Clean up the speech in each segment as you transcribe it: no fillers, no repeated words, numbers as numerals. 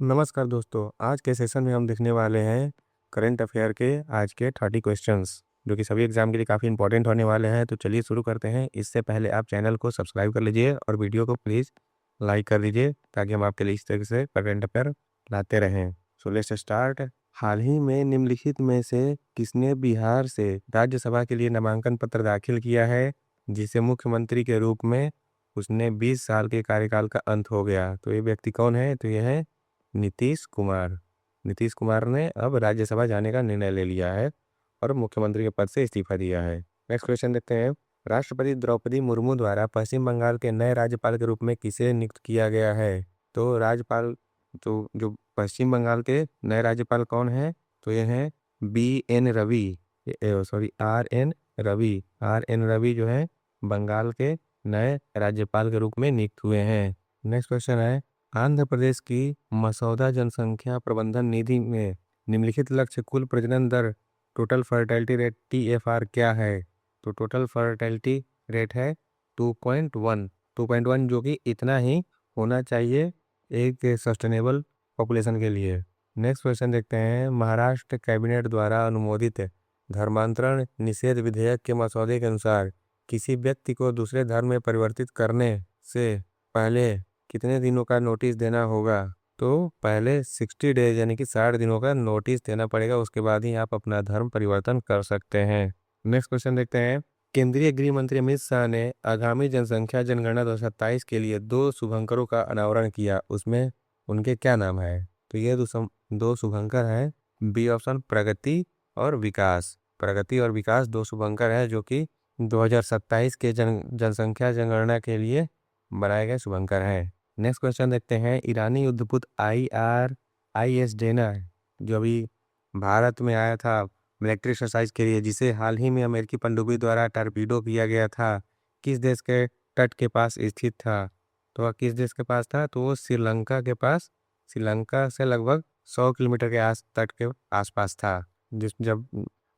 नमस्कार दोस्तों, आज के सेशन में हम देखने वाले हैं करंट अफेयर के आज के 30 क्वेश्चंस जो कि सभी एग्जाम के लिए काफ़ी इंपॉर्टेंट होने वाले हैं। तो चलिए शुरू करते हैं। इससे पहले आप चैनल को सब्सक्राइब कर लीजिए और वीडियो को प्लीज़ लाइक कर दीजिए ताकि हम आपके लिए इस तरह से करंट अफेयर लाते रहें। So let's start. हाल ही में निम्नलिखित में से किसने बिहार से राज्यसभा के लिए नामांकन पत्र दाखिल किया है जिसे मुख्यमंत्री के रूप में उसने 20 साल के कार्यकाल का अंत हो गया? तो ये व्यक्ति कौन है? तो यह है नीतीश कुमार। नीतीश कुमार ने अब राज्यसभा जाने का निर्णय ले लिया है और मुख्यमंत्री के पद से इस्तीफा दिया है। नेक्स्ट क्वेश्चन देखते हैं। राष्ट्रपति द्रौपदी मुर्मू द्वारा पश्चिम बंगाल के नए राज्यपाल के रूप में किसे नियुक्त किया गया है? तो राज्यपाल जो पश्चिम बंगाल के नए राज्यपाल कौन है? तो ये हैं BN Ravi, sorry RN Ravi जो है बंगाल के नए राज्यपाल के रूप में नियुक्त हुए हैं। नेक्स्ट क्वेश्चन है, आंध्र प्रदेश की मसौदा जनसंख्या प्रबंधन निधि में निम्नलिखित लक्ष्य कुल प्रजनन दर टोटल फर्टिलिटी रेट TFR क्या है? तो टोटल फर्टिलिटी रेट है 2.1 जो कि इतना ही होना चाहिए एक सस्टेनेबल पॉपुलेशन के लिए। नेक्स्ट क्वेश्चन देखते हैं। महाराष्ट्र कैबिनेट द्वारा अनुमोदित धर्मांतरण निषेध विधेयक के मसौदे के अनुसार किसी व्यक्ति को दूसरे धर्म में परिवर्तित करने से पहले कितने दिनों का नोटिस देना होगा? तो पहले 60 डेज यानी कि 60 दिनों का नोटिस देना पड़ेगा, उसके बाद ही आप अपना धर्म परिवर्तन कर सकते हैं। नेक्स्ट क्वेश्चन देखते हैं। केंद्रीय गृह मंत्री अमित शाह ने आगामी जनसंख्या जनगणना 2027 के लिए 2 शुभंकरों का अनावरण किया, उसमें उनके क्या नाम है? तो ये दो शुभंकर हैं। बी ऑप्शन प्रगति और विकास। प्रगति और विकास 2 शुभंकर हैं जो कि 2027 के जनसंख्या जनगणना के लिए बनाए गए शुभंकर हैं। नेक्स्ट क्वेश्चन देखते हैं। ईरानी युद्धपोत IRIS डेना जो अभी भारत में आया था मिलिट्री एक्सरसाइज के लिए, जिसे हाल ही में अमेरिकी पनडुब्बी द्वारा टॉर्पीडो किया गया था, किस देश के तट के पास स्थित था? तो किस देश के पास था? तो वो श्रीलंका के पास, श्रीलंका से लगभग 100 किलोमीटर के तट के आसपास था, जब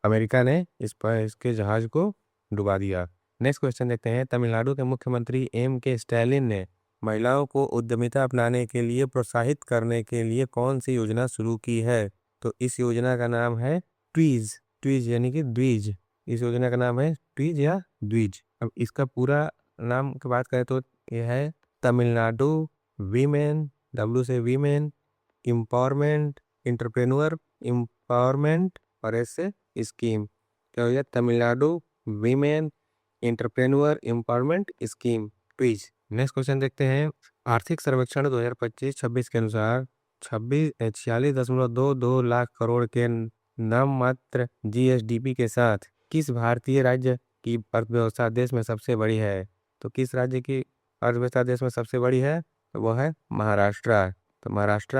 अमेरिका ने इसके जहाज को डुबा दिया। नेक्स्ट क्वेश्चन देखते हैं। तमिलनाडु के मुख्यमंत्री MK स्टैलिन ने महिलाओं को उद्यमिता अपनाने के लिए प्रोत्साहित करने के लिए कौन सी योजना शुरू की है? तो इस योजना का नाम है ट्वीज। ट्वीज यानी कि द्विज। इस योजना का नाम है ट्वीज या द्विज। अब इसका पूरा नाम की बात करें तो यह है तमिलनाडु वीमेन, W से वीमेन एम्पावरमेंट, एंटरप्रेन्योर एम्पावरमेंट और S से स्कीम। क्या हो गया? Tamil Nadu women entrepreneur empowerment scheme, ट्वीज। Next question देखते हैं। आर्थिक सर्वेक्षण 2025-26 के अनुसार 46.22 लाख करोड़ के नाम मात्र GSDP के साथ किस भारतीय राज्य की अर्थव्यवस्था देश में सबसे बड़ी है? तो किस राज्य की अर्थव्यवस्था देश में सबसे बड़ी है? तो वह है महाराष्ट्र। तो Maharashtra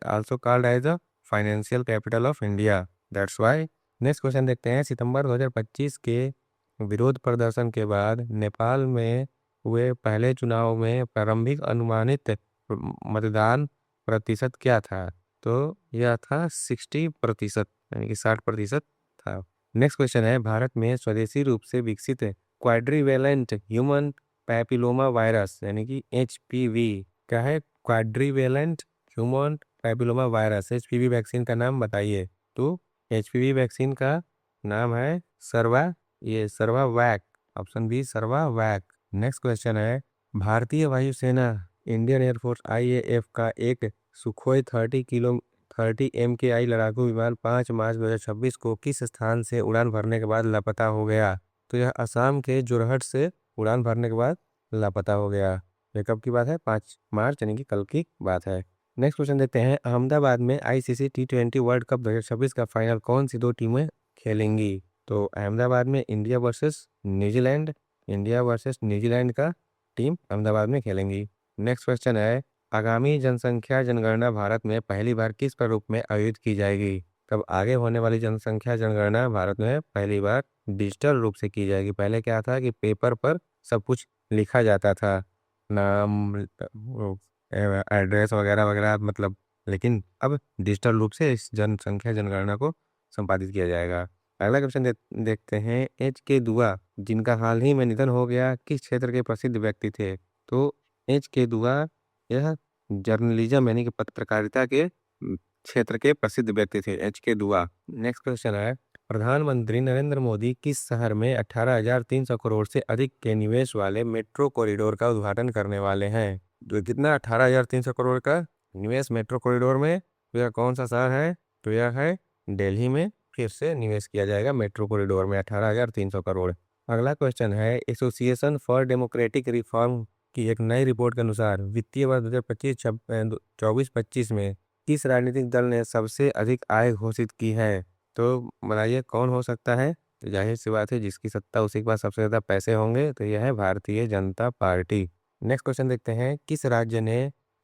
also called as the financial capital of India, that's why. Next question देखते हैं। सितंबर 2025 के विरोध प्रदर्शन के बाद नेपाल में हुए पहले चुनाव में प्रारंभिक अनुमानित मतदान प्रतिशत क्या था? तो यह था 60%, यानी कि 60% था। नेक्स्ट क्वेश्चन है। भारत में स्वदेशी रूप से विकसित क्वाड्रीवेलेंट ह्यूमन पैपिलोमा वायरस यानी कि HPV क्या है? Quadrivalent human papilloma virus HPV vaccine का नाम बताइए। तो HPV वैक्सीन का नाम है Cervavac, option B Cervavac. Next question है। भारतीय वायुसेना इंडियन एयरफोर्स IAF का एक सुखोई 30 MKI लड़ाकू विमान 5 मार्च 2026 को किस स्थान से उड़ान भरने के बाद लापता हो गया? तो यह असम के जोरहट से उड़ान भरने के बाद लापता हो गया। यह कब की बात है? 5 मार्च यानी कि कल की बात है। नेक्स्ट क्वेश्चन देखते हैं। अहमदाबाद में ICC T20 वर्ल्ड कप 2026 का फाइनल कौन सी 2 टीमें खेलेंगी? तो अहमदाबाद में इंडिया वर्सेस न्यूजीलैंड का टीम अहमदाबाद में खेलेंगी। नेक्स्ट क्वेश्चन है। आगामी जनसंख्या जनगणना भारत में पहली बार किस प्रारूप में आयोजित की जाएगी? तब आगे होने वाली जनसंख्या जनगणना भारत में पहली बार डिजिटल रूप से की जाएगी। पहले क्या था कि पेपर पर सब कुछ लिखा जाता था, नाम, एड्रेस वगैरह वगैरह, मतलब, लेकिन अब डिजिटल रूप से इस जनसंख्या जनगणना को संपादित किया जाएगा। अगला क्वेश्चन देखते हैं। HK दुआ जिनका हाल ही में निधन हो गया किस क्षेत्र के प्रसिद्ध व्यक्ति थे? तो HK दुआ यह जर्नलिज्म यानी कि पत्रकारिता के क्षेत्र के प्रसिद्ध व्यक्ति थे, H.K. दुआ। नेक्स्ट क्वेश्चन है, प्रधानमंत्री नरेंद्र मोदी किस शहर में 18,300 करोड़ से अधिक के निवेश वाले मेट्रो कॉरिडोर का उद्घाटन करने वाले हैं? तो कितना 18,300 करोड़ का निवेश मेट्रो कॉरिडोर में, तो यह कौन सा शहर है? तो यह है दिल्ली में फिर से निवेश किया जाएगा मेट्रो कॉरिडोर में 18,300 करोड़। अगला क्वेश्चन है, एसोसिएशन फॉर डेमोक्रेटिक रिफॉर्म की एक नई रिपोर्ट के अनुसार वित्तीय वर्ष 2025-24-25 में किस राजनीतिक दल ने सबसे अधिक आय घोषित की है? तो बताइए कौन हो सकता है? तो जाहिर सी बात है, जिसकी सत्ता उसी के पास सबसे ज़्यादा पैसे होंगे, तो यह है Bharatiya Janata party. Next question देखते हैं,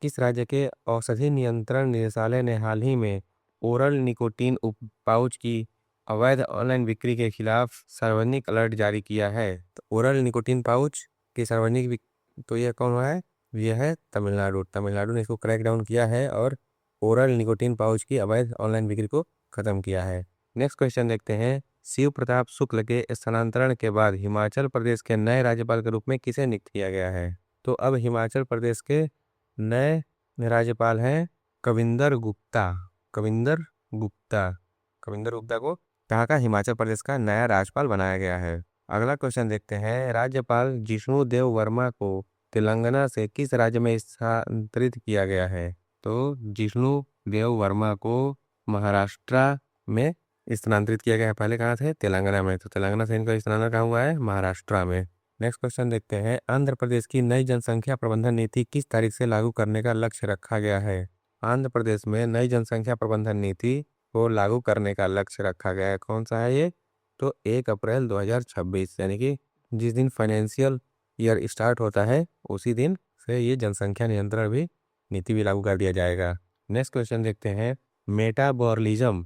किस राज्य के औषधि नियंत्रण निदेशालय ने हाल ही में ओरल निकोटीन पाउच की अवैध ऑनलाइन बिक्री के खिलाफ सार्वजनिक अलर्ट जारी किया है? तो ओरल निकोटीन पाउच की सार्वजनिक, तो यह कौन है? यह है तमिलनाडु ने इसको क्रैक डाउन किया है और ओरल निकोटीन पाउच की अवैध ऑनलाइन बिक्री को खत्म किया है। नेक्स्ट क्वेश्चन देखते हैं, शिव प्रताप शुक्ल के स्थानांतरण के बाद हिमाचल प्रदेश के नए राज्यपाल के रूप में किसे नियुक्त किया गया है? तो अब हिमाचल प्रदेश के नए राज्यपाल हैं कविंदर गुप्ता। कविंदर गुप्ता को कहाँ का हिमाचल प्रदेश का नया राज्यपाल बनाया गया है। अगला क्वेश्चन देखते हैं, राज्यपाल जिष्णु देव वर्मा को तेलंगाना से किस राज्य में स्थानांतरित किया गया है? तो जिष्णु देव वर्मा को महाराष्ट्र में स्थानांतरित किया गया है। पहले कहाँ थे? तेलंगाना में। तो तेलंगाना से इनका स्थानांतरण कहाँ हुआ है? महाराष्ट्र में। नेक्स्ट क्वेश्चन देखते हैं, आंध्र प्रदेश की नई जनसंख्या प्रबंधन नीति किस तारीख से लागू करने का लक्ष्य रखा गया है? आंध्र प्रदेश में नई जनसंख्या प्रबंधन नीति को लागू करने का लक्ष्य रखा गया है। कौन सा है ये? तो 1 अप्रैल 2026, यानी कि जिस दिन फाइनेंशियल ईयर स्टार्ट होता है उसी दिन से ये जनसंख्या नियंत्रण भी नीति भी लागू कर दिया जाएगा। नेक्स्ट क्वेश्चन देखते हैं, मेटाबॉलिज्म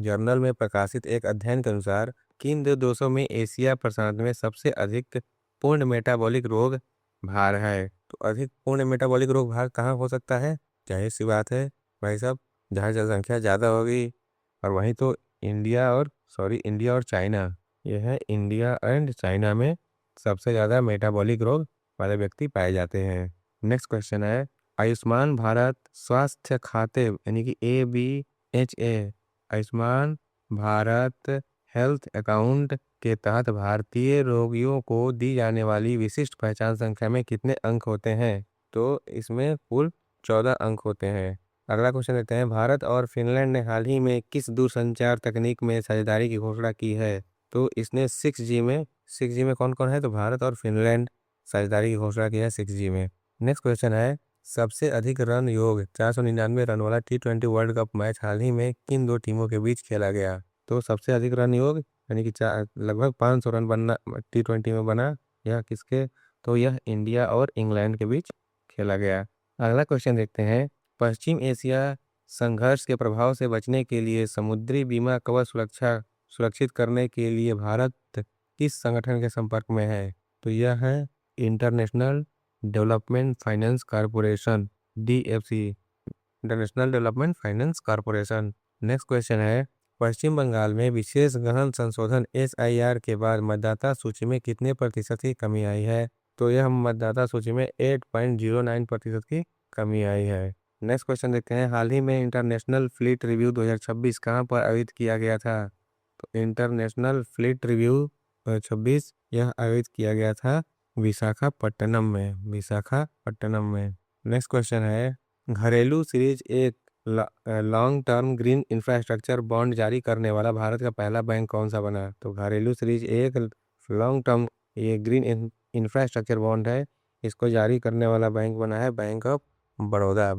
जर्नल में प्रकाशित एक अध्ययन के अनुसार किन दो देशों में एशिया प्रशांत में सबसे अधिक पूर्ण मेटाबॉलिक रोग भार है? तो अधिक पूर्ण मेटाबॉलिक रोग भार कहाँ हो सकता है? जाहिर सी बात है भाई साहब, जहाँ जनसंख्या ज़्यादा होगी, और वहीं तो इंडिया और चाइना, यह है इंडिया एंड चाइना में सबसे ज़्यादा मेटाबॉलिक रोग वाले व्यक्ति पाए जाते हैं। नेक्स्ट क्वेश्चन है, आयुष्मान भारत स्वास्थ्य खाते यानी कि ABHA Ayushman Bharat health account के तहत भारतीय रोगियों को दी जाने वाली विशिष्ट पहचान संख्या में कितने अंक होते हैं? तो इसमें कुल 14 अंक होते हैं। अगला क्वेश्चन देते हैं, भारत और फिनलैंड ने हाल ही में किस दूरसंचार तकनीक में साझेदारी की घोषणा की है? तो इसने 6G में कौन कौन है? तो भारत और फिनलैंड साझेदारी की घोषणा की है 6G में। नेक्स्ट क्वेश्चन है, सबसे अधिक रन योग 499 रन वाला T20 वर्ल्ड कप मैच हाल ही में किन दो टीमों के बीच खेला गया? तो सबसे अधिक रन योग यानी कि लगभग 500 रन बनना T20 में बना, यह किसके? तो यह इंडिया और इंग्लैंड के बीच खेला गया। अगला क्वेश्चन देखते हैं, पश्चिम एशिया संघर्ष के प्रभाव से बचने के लिए समुद्री बीमा कवच सुरक्षित करने के लिए भारत किस संगठन के संपर्क में है? तो यह है international development finance corporation, DFC, international development finance corporation. Next question है, पश्चिम बंगाल में विशेष गहन संशोधन SIR के बाद मतदाता सूची में कितने प्रतिशत की कमी आई है? तो यह मतदाता सूची में 8.09% की कमी आई है। नेक्स्ट क्वेश्चन देखते हैं, हाल ही में इंटरनेशनल फ्लीट रिव्यू 2026 कहाँ पर आयोजित किया गया था? तो इंटरनेशनल फ्लीट रिव्यू 2026 यह आयोजित किया गया था विशाखापट्टनम में। नेक्स्ट क्वेश्चन है, घरेलू सीरीज एक long term green infrastructure bond जारी करने वाला भारत का पहला बैंक कौन सा बना? तो घरेलू सीरीज एक लॉन्ग टर्म ये ग्रीन इंफ्रास्ट्रक्चर बॉन्ड है, इसको जारी करने वाला बैंक बना है Bank of Baroda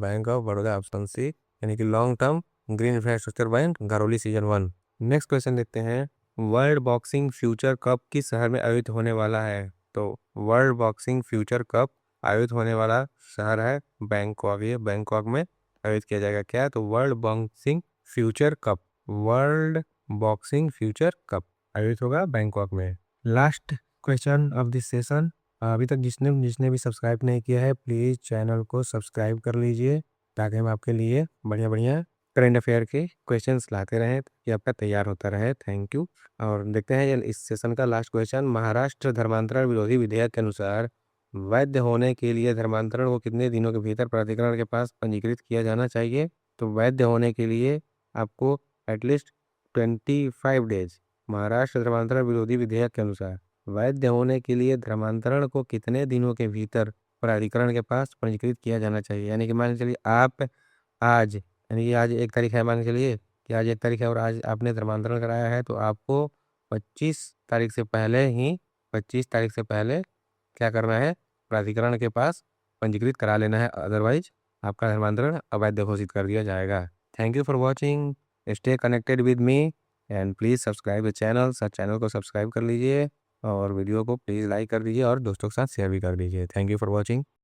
option C, यानी कि long term green infrastructure bank घरौली सीजन 1। नेक्स्ट क्वेश्चन देखते हैं, वर्ल्ड बॉक्सिंग फ्यूचर कप किस शहर में आयोजित होने वाला है? तो वर्ल्ड बॉक्सिंग फ्यूचर कप आयोजित होने वाला शहर है बैंकॉक। ये बैंकॉक में आयोजित किया जाएगा। क्या? तो वर्ल्ड बॉक्सिंग फ्यूचर कप आयोजित होगा बैंकॉक में। Last question of this session, अभी तक जिसने भी सब्सक्राइब नहीं किया है प्लीज़ चैनल को सब्सक्राइब कर लीजिए, ताकि हम आपके लिए बढ़िया करंट अफेयर के क्वेश्चंस लाते रहें, ये आपका तैयार होता रहे। Thank you. और देखते हैं इस सेशन का लास्ट क्वेश्चन, महाराष्ट्र धर्मांतरण विरोधी विधेयक के अनुसार वैध होने के लिए धर्मांतरण को कितने दिनों के भीतर प्राधिकरण के पास पंजीकृत किया जाना चाहिए? तो वैध होने के लिए आपको एटलीस्ट 25 डेज। महाराष्ट्र धर्मांतरण विरोधी विधेयक के अनुसार वैध होने के लिए धर्मांतरण को कितने दिनों के भीतर प्राधिकरण के पास पंजीकृत किया जाना चाहिए? यानी कि मान के चलिए आप आज, यानी कि आज 1 तारीख है, मान के चलिए कि आज 1 तारीख है और आज आपने धर्मांतरण कराया है, तो आपको 25 तारीख से पहले ही 25 तारीख से पहले क्या करना है? प्राधिकरण के पास पंजीकृत करा लेना है, अदरवाइज आपका धर्मांतरण अवैध घोषित कर दिया जाएगा। Thank you for watching. Stay connected with me and please subscribe the channel. Channel को सब्सक्राइब कर लीजिए और वीडियो को प्लीज़ लाइक कर दीजिए और दोस्तों के साथ शेयर भी कर दीजिए। Thank you for watching.